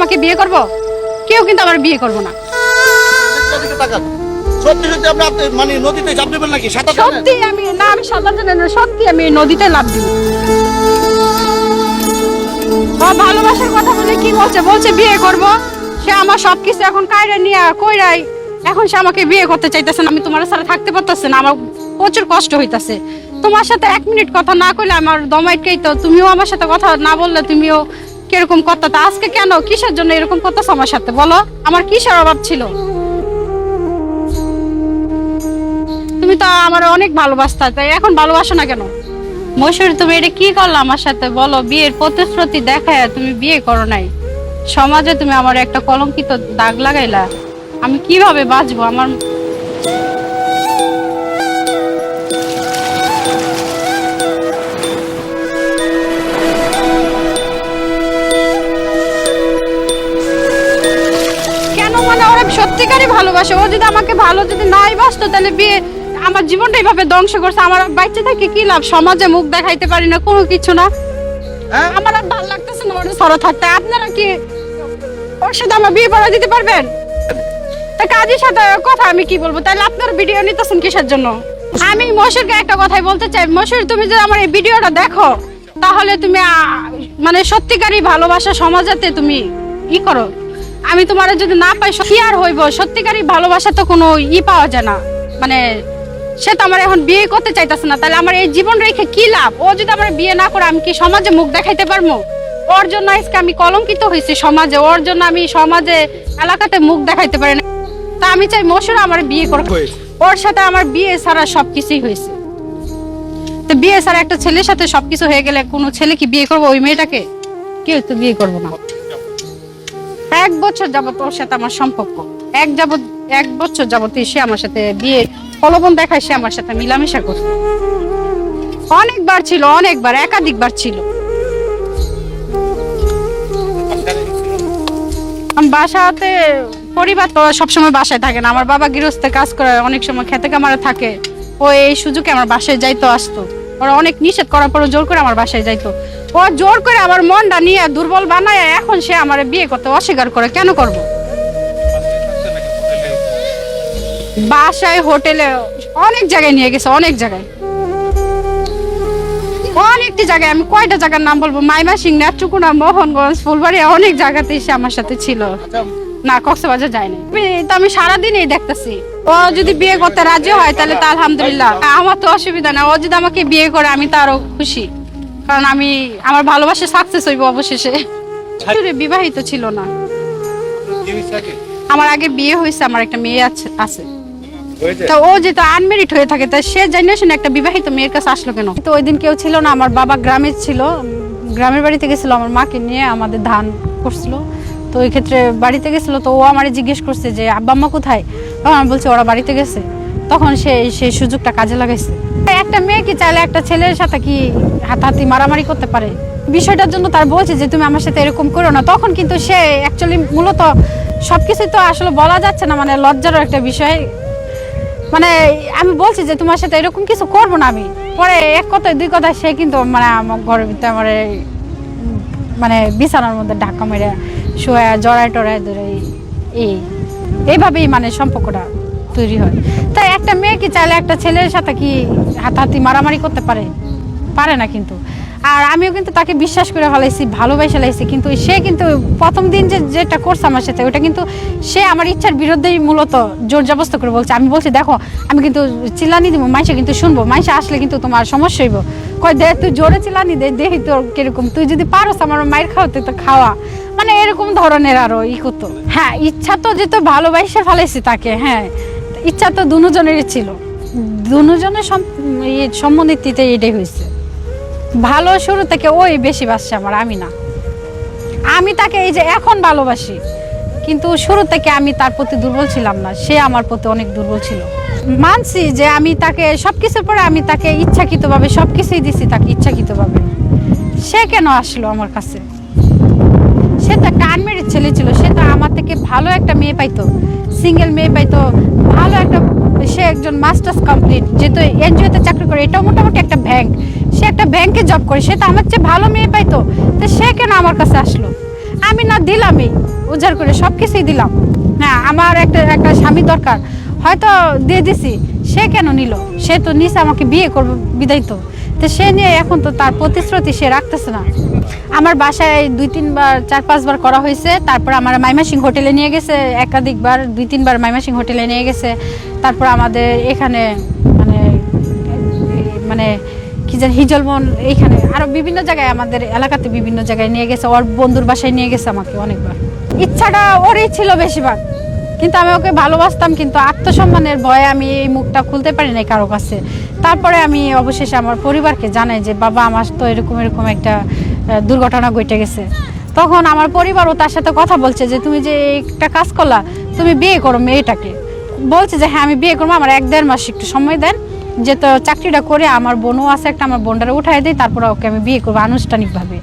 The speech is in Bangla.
আমাকে বিয়ে করব? কেউ কিন্তু আমার বিয়ে করব না। সত্যি সত্যি আপনি মানে নদীতে ঝাঁপ দেবেন নাকি? সাঁতার জানেন? সত্যি আমি না, আমি সাঁতার জানি না, সত্যি আমি নদীতে লাফ দিব। ও ভালোবাসার কথা বলে কি বলছে? বলছে বিয়ে করব। সে আমার সবকিছু এখন কায়রা নিয়ে কইরাই এখন সে আমাকে বিয়ে করতে চাইতেছে না। আমি তোমার সাথে থাকতে পারতেছি না, আমার প্রচুর কষ্ট হইতাছে। তোমার সাথে 1 মিনিট কথা না কইলে আমার দম আটকেই তো। তুমিও আমার সাথে কথা না বললে তুমিও কিরকম করতে। তা আজকে কেন, কিসের জন্য এরকম করতেছ আমার সাথে বলো? আমার কিসের অভাব ছিল? তুমি তো আমার অনেক ভালোবাসতা, তাই এখন ভালোবাসো না কেন? মশুর, তুমি এটা কি করলে আমার সাথে বলো? বিয়ের প্রতিশ্রুতি দেখায় তুমি বিয়ে করো নাই। সমাজে তুমি আমার একটা কলঙ্কিত দাগ লাগাইলা। আমি কিভাবে বাঁচবো? আমার কেন মানে ওরা সত্যিকারই ভালোবাসে। ও যদি আমাকে ভালো যদি নাই বাসতো তাহলে বিয়ে আমার জীবনটা এইভাবে ধ্বংস করছে। আমার বাচ্চা থেকে কি লাভ? সমাজে মুখ দেখাইতে পারি না, কোনো কিছু না। আমার আর ভালো লাগতেছে না ওর সাথে থাকতে। আপনারা কি ওর সাথে আমার বিয়ে পড়া দিতে পারবেন? তা কাজের সাথে কথা আমি কি বলবো? তাহলে আপনার ভিডিও নিতেছেন কিসের জন্য? আমি মশুরকে একটা কথাই বলতে চাই, মশুর তুমি যদি আমার এই ভিডিওটা দেখো তাহলে তুমি মানে সত্যিকারই ভালোবাসা সমাজেতে তুমি ই করো। আমি তোমার যদি না পাই কি আর হইব? সত্যিকারই ভালোবাসা তো কোনো পাওয়া যায় না। মানে সে তো আমার এখন বিয়ে করতে চাইতেছে না, তাহলে আমার এই জীবন রেখে কি লাভ? ও যদি আমার বিয়ে না করে আমি কি সমাজে মুখ দেখাইতে পারবো? ওর জন্য আজকে আমি কলঙ্কিত হয়েছি সমাজে, ওর জন্য আমি সমাজে এলাকাতে মুখ দেখাইতে পারি না। তা আমি চাই মশুর আমার বিয়ে করবে। ওর সাথে আমার বিয়ে ছাড়া সবকিছুই হয়েছে। তো বিয়ে ছাড়া একটা ছেলের সাথে সবকিছু হয়ে গেলে কোনো ছেলে কি বিয়ে করবো ওই মেয়েটাকে? কেউ তো বিয়ে করবো না। 1 বছর যাবত ওর সাথে আমার সম্পর্ক, 1 বছর যাবত সে আমার সাথে বিয়ে প্রলোভন দেখায়, সে আমার সাথে মিলামেশা করছে। অনেকবার ছিল, অনেকবার, একাধিকবার ছিল। বাসাতে পরিবার তো সবসময় বাসায় থাকে না। আমার বাবা গৃহস্থে কাজ করে, অনেক সময় খেতে কামারে থাকে। ও এই সুযোগে আমার বাসায় যাইতো আসতো। ওরা অনেক নিষেধ করার পরও জোর করে আমার বাসায় যাইতো। ও জোর করে আমার মনটা নিয়ে দুর্বল বানায় এখন সে আমার বিয়ে করতে অস্বীকার করে। কেন করবো? বাসায়, হোটেলে, অনেক জায়গায় নিয়ে গেছে, অনেক জায়গায়, অনেকটি জায়গায়। আমি কয়টা জায়গার নাম বলবো? মাইমাসিং, নেত্রকোনা, মোহনগঞ্জ, ফুলবাড়ি, অনেক জায়গাতে সে আমার সাথে ছিল। না, কক্সবাজার যায়নি। আমি সারাদিনই দেখতেছি। ও যদি বিয়ে করতে রাজি হয় তাহলে তো আলহামদুলিল্লাহ, আমার তো অসুবিধা না। ও যদি আমাকে বিয়ে করে আমি তো আরো খুশি, কারণ আমি আমার ভালোবাসা সাকসেস হইব অবশেষে। বিবাহিত ছিল না, আমার আগে বিয়ে হয়েছে, আমার একটা মেয়ে আছে। তো ও যেহেতু আনমেরিড হয়ে থাকে, তাই সে জেনারেশন একটা বিবাহিত মেয়ের কাছে আসলো কেন? তো ওই দিন কেউ ছিল না, আমার বাবা গ্রামে ছিল, গ্রামের বাড়িতে গেছিল আমার মাকে নিয়ে, আমাদের ধান করছিল। তো ওই ক্ষেত্রে বাড়িতে গেছিল। তো ও আমারে জিজ্ঞেস করছে যে আব্বা আম্মা কোথায়? তখন আমি বলছি ওরা বাড়িতে গেছে। তখন সেই সুযোগটা কাজে লাগাইছে। একটা মেয়ে কি চাইলে একটা ছেলের সাথে কি হাতাহাতি মারামারি করতে পারে? বিষয়টার জন্য তার বলছে যে তুমি আমার সাথে এরকম করো না। তখন কিন্তু সে অ্যাকচুয়ালি মূলত সবকিছু তো আসলে বলা যাচ্ছে না, মানে লজ্জারও একটা বিষয়। মানে আমি বলছি যে তোমার সাথে এরকম কিছু করবো না আমি। পরে এক কথায় 2 কথায় সে কিন্তু মানে আমার ঘরের ভিতরে আমার মানে বিছানার মধ্যে ঢাকা মেরে শুয়ে জড়ায় টড়ায় ধরে এইভাবেই মানে সম্পর্কটা তৈরি হয়। তাই একটা মেয়ে কি চাইলে একটা ছেলের সাথে কি হাতাহাতি মারামারি করতে পারে না কিন্তু। আর আমিও কিন্তু তাকে বিশ্বাস করে ফেলাইছি, ভালোবাসা লাইছি। কিন্তু সে কিন্তু প্রথম দিন যেটা করছে আমার সাথে, ওটা কিন্তু সে আমার ইচ্ছার বিরুদ্ধেই মূলত জোর জবরদস্ত করে বলছে। আমি বলছি দেখো আমি কিন্তু চিল্লানি দিব, মাইসা কিন্তু শুনবো, মাইসা আসলে কিন্তু তোমার সমস্যা হইব। কয় দে তুই জোরে চিল্লানি দে, দেখি তোর কিরকম, তুই যদি পারোস আমার মায়ের খাওয়াতে তো খাওয়া, মানে এরকম ধরনের আরো করতো। হ্যাঁ, ইচ্ছা তো যেহেতু ভালোবাসা ফেলাইছি তাকে, হ্যাঁ ইচ্ছা তো দুজনেরই ছিল, দুজনের সম্বন্ধিতে এটাই হয়েছে। ভালো শুরু থেকে ওই বেশি বাসছে আমার, আমি না। আমি তাকে এই যে এখন ভালোবাসি, কিন্তু শুরু থেকে আমি তার প্রতি দুর্বল ছিলাম না, সে আমার প্রতি অনেক দুর্বল ছিল। মানছি যে আমি তাকে সবকিছুর পরে আমি তাকে ইচ্ছাকৃতভাবে সবকিছুই দিছি, তাকে ইচ্ছাকৃতভাবে। সে কেন আসলো আমার কাছে? সে তো একটা আনমেরিড ছেলে ছিল, সে তো আমার থেকে ভালো একটা মেয়ে পাইতো, সিঙ্গেল মেয়ে পাইতো, ভালো একটা। সে একজন মাস্টার্স কমপ্লিট, যেহেতু এনজিওতে চাকরি করে, এটাও মোটামুটি একটা ব্যাংক, সে একটা ব্যাংকে জব করে, সে তো আমার চেয়ে ভালো মেয়ে পাইতো। তো সে কেন আমার কাছে আসলো? আমি না দিলামই, উজাড় করে সব কিছুই দিলাম। হ্যাঁ, আমার একটা স্বামী দরকার, হয়তো দিয়ে দিছি, সে কেন নিল? সে তো নিচে আমাকে বিয়ে করবে বিদায়িত, তো সে নিয়ে এখন তো তার প্রতিশ্রুতি সে রাখতেছে না। আমার বাসায় 2-3 বার 4-5 বার করা হয়েছে, তারপর আমার মাইমাসিং হোটেলে নিয়ে গেছে একাধিকবার, 2-3 বার মাইমাসিং হোটেলে নিয়ে গেছে। তারপর আমাদের এখানে মানে মানে কি জানি হিজলমন, এইখানে আরো বিভিন্ন জায়গায়, আমাদের এলাকাতে বিভিন্ন জায়গায় নিয়ে গেছে, ওর বন্ধুর বাসায় নিয়ে গেছে আমাকে অনেকবার। ইচ্ছাটা ওরই ছিল বেশিরভাগ, কিন্তু আমি ওকে ভালোবাসতাম, কিন্তু আত্মসম্মানের ভয়ে আমি এই মুখটা খুলতে পারি নাই কারো কাছে। তারপরে আমি অবশেষে আমার পরিবারকে জানাই যে বাবা, আমার তো এরকম একটা দুর্ঘটনা ঘটে গেছে। তখন আমার পরিবারও তার সাথে কথা বলছে যে তুমি যে একটা কাজ করলা, তুমি বিয়ে করো মেয়েটাকে। বলছে যে হ্যাঁ আমি বিয়ে করবো, আমার 1-1.5 মাস একটু সময় দেন, যে তো চাকরিটা করে আমার বোনও আছে একটা, আমার বোনটারে উঠাই দিই, তারপরে ওকে আমি বিয়ে করবো আনুষ্ঠানিকভাবে।